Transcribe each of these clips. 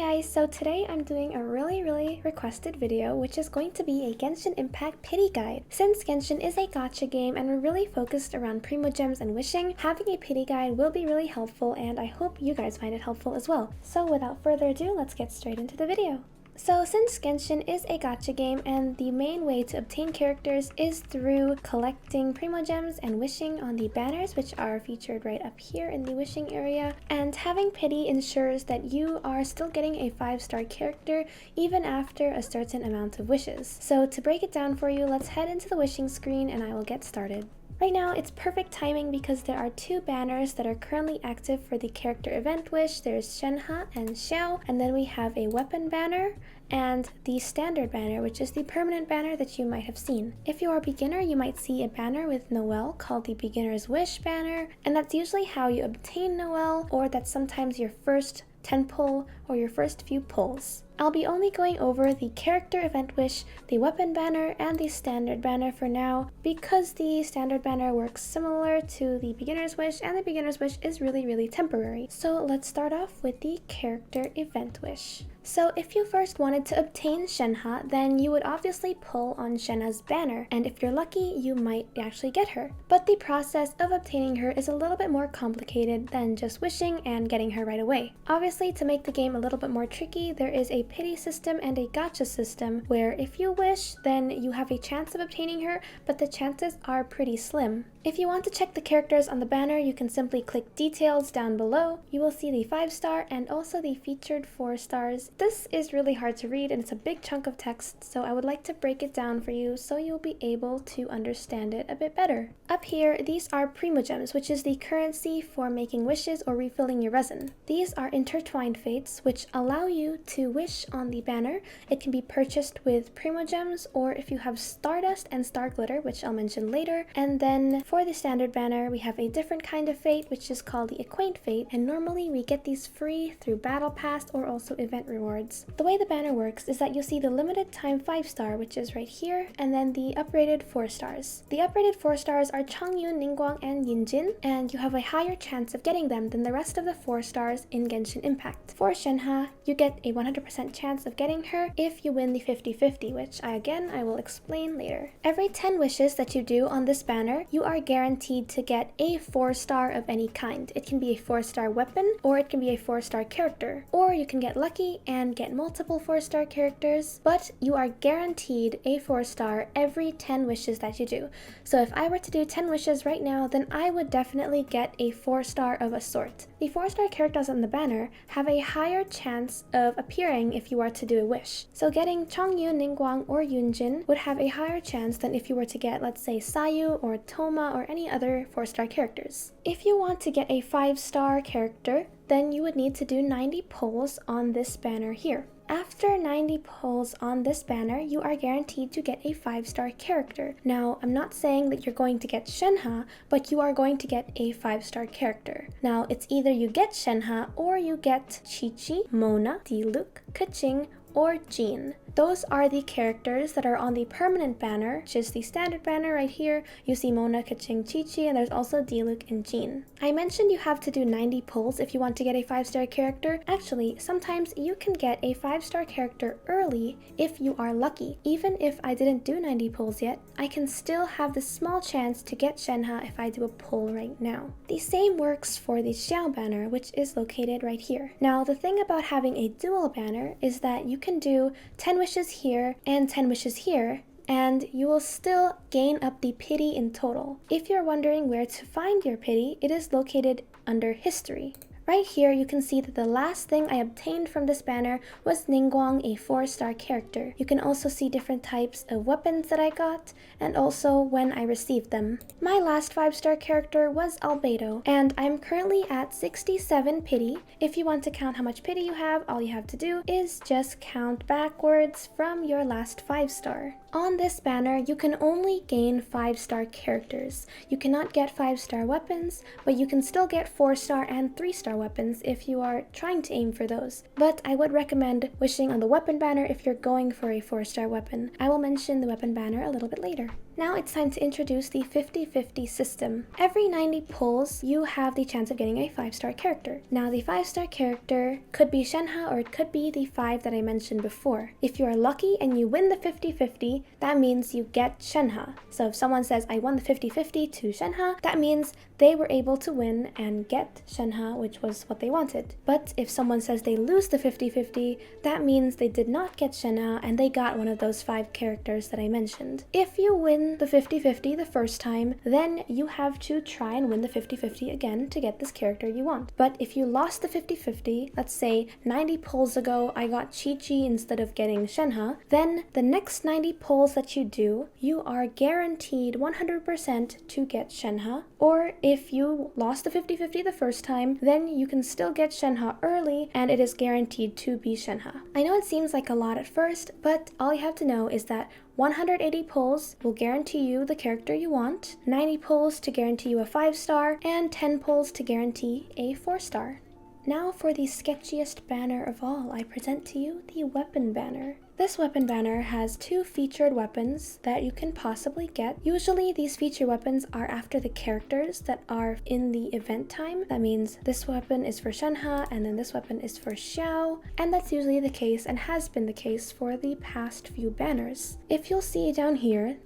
guys, so today I'm doing a really requested video, which is going to be a Genshin Impact Pity guide. Since Genshin is a gacha game and we're really focused around primogems and wishing, having a pity guide will be really helpful, and I hope you guys find it helpful as well. So without further ado, let's get straight into the video. So since Genshin is a gacha game and the main way to obtain characters is through collecting primogems and wishing on the banners, which are featured right up here in the wishing area, and having pity ensures that you are still getting a 5-star character even after a certain amount of wishes. So to break it down for you, let's head into the wishing screen and I will get started. Right now, it's perfect timing because there are 2 banners that are currently active for the character event wish. There's Shenhe and Xiao, and then we have a weapon banner and the standard banner, which is the permanent banner that you might have seen. If you are a beginner, you might see a banner with Noelle called the Beginner's Wish banner, and that's usually how you obtain Noelle, or that's sometimes your first 10 pull or your first few pulls. I'll be only going over the character event wish, the weapon banner, and the standard banner for now because the standard banner works similar to the beginner's wish and the beginner's wish is really temporary. So let's start off with the character event wish. So if you first wanted to obtain Shenhe, then you would obviously pull on Shenhe's banner, and if you're lucky, you might actually get her. But the process of obtaining her is a little bit more complicated than just wishing and getting her right away. Obviously, to make the game a little bit more tricky, there is a pity system and a gacha system where if you wish, then you have a chance of obtaining her, but the chances are pretty slim. If you want to check the characters on the banner, you can simply click details down below. You will see the 5-star and also the featured 4 stars. This is really hard to read and it's a big chunk of text, so I would like to break it down for you so you'll be able to understand it a bit better. Up here, these are primogems, which is the currency for making wishes or refilling your resin. These are intertwined fates, which allow you to wish on the banner. It can be purchased with primogems, or if you have stardust and star glitter, which I'll mention later. And then for the standard banner, we have a different kind of fate, which is called the acquaint fate, and normally we get these free through battle pass or also event rewards. The way the banner works is that you'll see the limited time 5-star, which is right here, and then the uprated 4 stars. The uprated 4 stars are Changyu, Ningguang, and Yinjin, and you have a higher chance of getting them than the rest of the 4 stars in Genshin Impact. For Shenhe, you get a 100% chance of getting her if you win the 50-50, which I will explain later. Every 10 wishes that you do on this banner, you are guaranteed to get a 4-star of any kind. It can be a 4-star weapon, or it can be a 4-star character, or you can get lucky and get multiple 4-star characters, but you are guaranteed a 4-star every 10 wishes that you do. So if I were to do 10 wishes right now, then I would definitely get a 4-star of a sort. The 4-star characters on the banner have a higher chance of appearing if you are to do a wish. So getting Changyu, Ningguang, or Yunjin would have a higher chance than if you were to get, let's say, Sayu or Toma or any other 4-star characters. If you want to get a 5-star character, then you would need to do 90 pulls on this banner here. After 90 pulls on this banner, you are guaranteed to get a 5-star character. Now, I'm not saying that you're going to get Shenhe, but you are going to get a 5-star character. Now, it's either you get Shenhe or you get Qiqi, Mona, Diluc, Keqing, or Jean. Those are the characters that are on the permanent banner, which is the standard banner right here. You see Mona, Keqing, Qiqi, and there's also Diluc and Jean. I mentioned you have to do 90 pulls if you want to get a 5-star character. Actually, sometimes you can get a 5-star character early if you are lucky. Even if I didn't do 90 pulls yet, I can still have the small chance to get Shenhe if I do a pull right now. The same works for the Xiao banner, which is located right here. Now, the thing about having a dual banner is that you can do 10 wishes here and 10 wishes here, and you will still gain up the pity in total. If you're wondering where to find your pity, it is located under history. Right here, you can see that the last thing I obtained from this banner was Ningguang, a 4-star character. You can also see different types of weapons that I got, and also when I received them. My last 5-star character was Albedo, and I'm currently at 67 pity. If you want to count how much pity you have, all you have to do is just count backwards from your last 5-star. On this banner, you can only gain 5-star characters. You cannot get 5-star weapons, but you can still get 4-star and 3-star weapons if you are trying to aim for those. But I would recommend wishing on the weapon banner if you're going for a 4-star weapon. I will mention the weapon banner a little bit later. Now it's time to introduce the 50-50 system. Every 90 pulls, you have the chance of getting a 5-star character. Now the 5-star character could be Shenhe or it could be the 5 that I mentioned before. If you are lucky and you win the 50-50, that means you get Shenhe. So if someone says, I won the 50-50 to Shenhe, that means they were able to win and get Shenhe, which was what they wanted. But if someone says they lose the 50-50, that means they did not get Shenhe and they got one of those 5 characters that I mentioned. If you win the 50-50 the first time, then you have to try and win the 50-50 again to get this character you want. But if you lost the 50-50, let's say 90 pulls ago I got Qiqi instead of getting Shenhe, then the next 90 pulls that you do, you are guaranteed 100% to get Shenhe. Or if you lost the 50-50 the first time, then you can still get Shenhe early and it is guaranteed to be Shenhe. I know it seems like a lot at first, but all you have to know is that 180 pulls will guarantee you the character you want, 90 pulls to guarantee you a 5-star, and 10 pulls to guarantee a 4-star. Now for the sketchiest banner of all, I present to you the weapon banner. This weapon banner has 2 featured weapons that you can possibly get. Usually these featured weapons are after the characters that are in the event time. That means this weapon is for Shenhe and then this weapon is for Xiao, and that's usually the case and has been the case for the past few banners. If you see down here,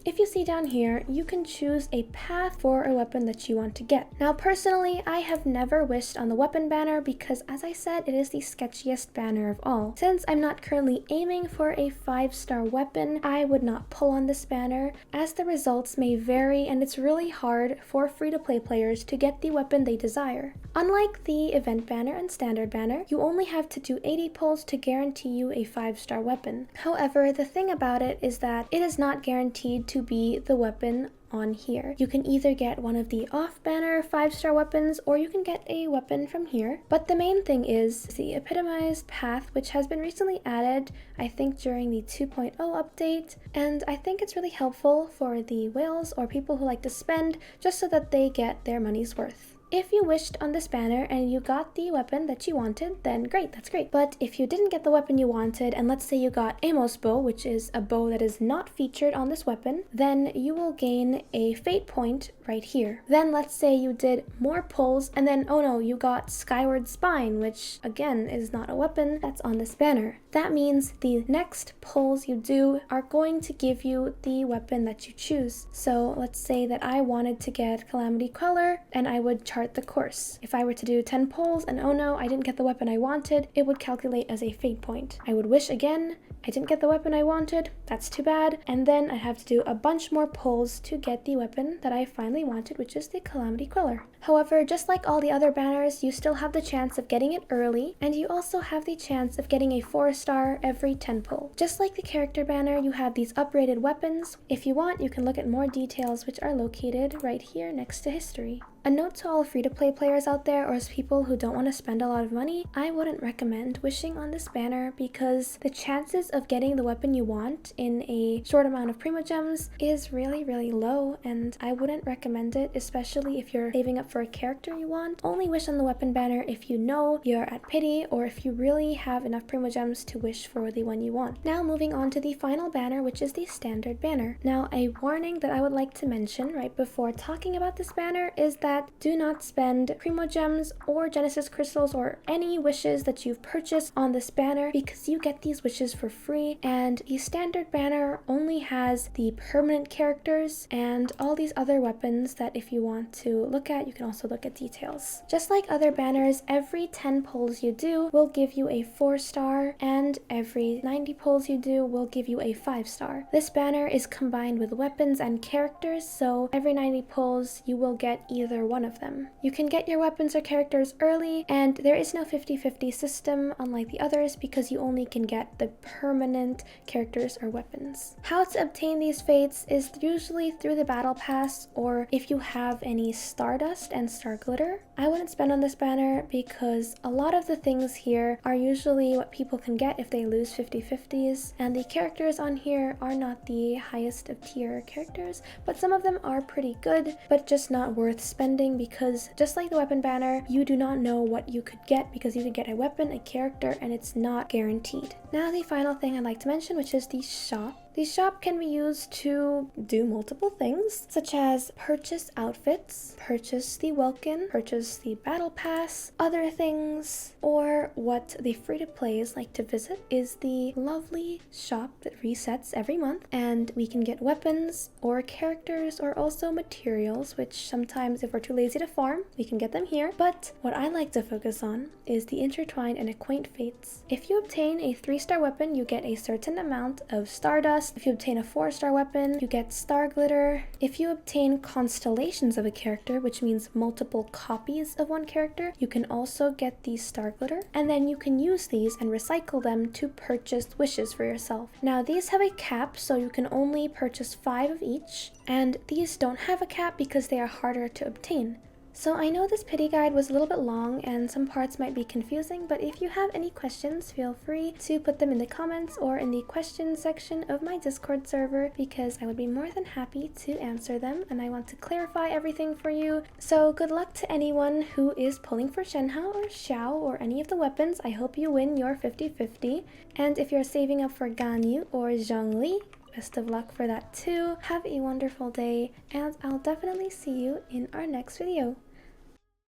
you can choose a path for a weapon that you want to get. Now personally, I have never wished on the weapon banner because, as I said, it is the sketchiest banner of all. Since I'm not currently aiming for a 5-star weapon, I would not pull on this banner as the results may vary and it's really hard for free-to-play players to get the weapon they desire. Unlike the event banner and standard banner, you only have to do 80 pulls to guarantee you a 5-star weapon. However, the thing about it is that it is not guaranteed to be the weapon on here. You can either get one of the off-banner 5-star weapons or you can get a weapon from here. But the main thing is the epitomized path, which has been recently added, I think during the 2.0 update, and I think it's really helpful for the whales or people who like to spend just so that they get their money's worth. If you wished on this banner and you got the weapon that you wanted, then great, that's great. But if you didn't get the weapon you wanted, and let's say you got Amos bow, which is a bow that is not featured on this weapon, then you will gain a fate point right here. Then let's say you did more pulls and then, oh no, you got Skyward Spine, which again is not a weapon that's on this banner. That means the next pulls you do are going to give you the weapon that you choose. So let's say that I wanted to get Calamity Queller and I would chart the course. If I were to do 10 pulls and oh no, I didn't get the weapon I wanted, it would calculate as a fate point. I would wish again, I didn't get the weapon I wanted, that's too bad, and then I'd have to do a bunch more pulls to get the weapon that I finally wanted, which is the Calamity Queller. However, just like all the other banners, you still have the chance of getting it early, and you also have the chance of getting a 4-star every 10 pull. Just like the character banner, you have these uprated weapons. If you want, you can look at more details which are located right here next to history. A note to all free-to-play players out there or as people who don't want to spend a lot of money, I wouldn't recommend wishing on this banner because the chances of getting the weapon you want in a short amount of Primogems is really, really low, and I wouldn't recommend it, especially if you're saving up for a character you want. Only wish on the weapon banner if you know you're at Pity or if you really have enough Primogems to wish for the one you want. Now moving on to the final banner, which is the standard banner. Now a warning that I would like to mention right before talking about this banner is that do not spend Primogems or Genesis Crystals or any wishes that you've purchased on this banner because you get these wishes for free, and the standard banner only has the permanent characters and all these other weapons that if you want to look at, you can also look at details. Just like other banners, every 10 pulls you do will give you a 4-star and every 90 pulls you do will give you a 5-star. This banner is combined with weapons and characters, so every 90 pulls you will get either one of them. You can get your weapons or characters early, and there is no 50-50 system unlike the others because you only can get the permanent characters or weapons. How to obtain these fates is usually through the battle pass, or if you have any Stardust and Star Glitter. I wouldn't spend on this banner because a lot of the things here are usually what people can get if they lose 50-50s, and the characters on here are not the highest of tier characters, but some of them are pretty good, but just not worth spending because just like the weapon banner, you do not know what you could get because you could get a weapon, a character, and it's not guaranteed. Now the final thing I'd like to mention, which is the shop. The shop can be used to do multiple things, such as purchase outfits, purchase the Welkin, purchase the battle pass, other things, or what the free-to-plays like to visit is the lovely shop that resets every month, and we can get weapons or characters or also materials, which sometimes if we're too lazy to farm, we can get them here. But what I like to focus on is the intertwine and acquaint fates. If you obtain a 3-star weapon, you get a certain amount of stardust. If you obtain a 4-star weapon, you get star glitter. If you obtain constellations of a character, which means multiple copies of one character, you can also get the star glitter, and then you can use these and recycle them to purchase wishes for yourself. Now these have a cap, so you can only purchase 5 of each, and these don't have a cap because they are harder to obtain. So I know this pity guide was a little bit long and some parts might be confusing, but if you have any questions, feel free to put them in the comments or in the questions section of my Discord server, because I would be more than happy to answer them and I want to clarify everything for you. So good luck to anyone who is pulling for Shenhao or Xiao or any of the weapons. I hope you win your 50-50. And if you're saving up for Ganyu or Zhongli, best of luck for that too. Have a wonderful day, and I'll definitely see you in our next video.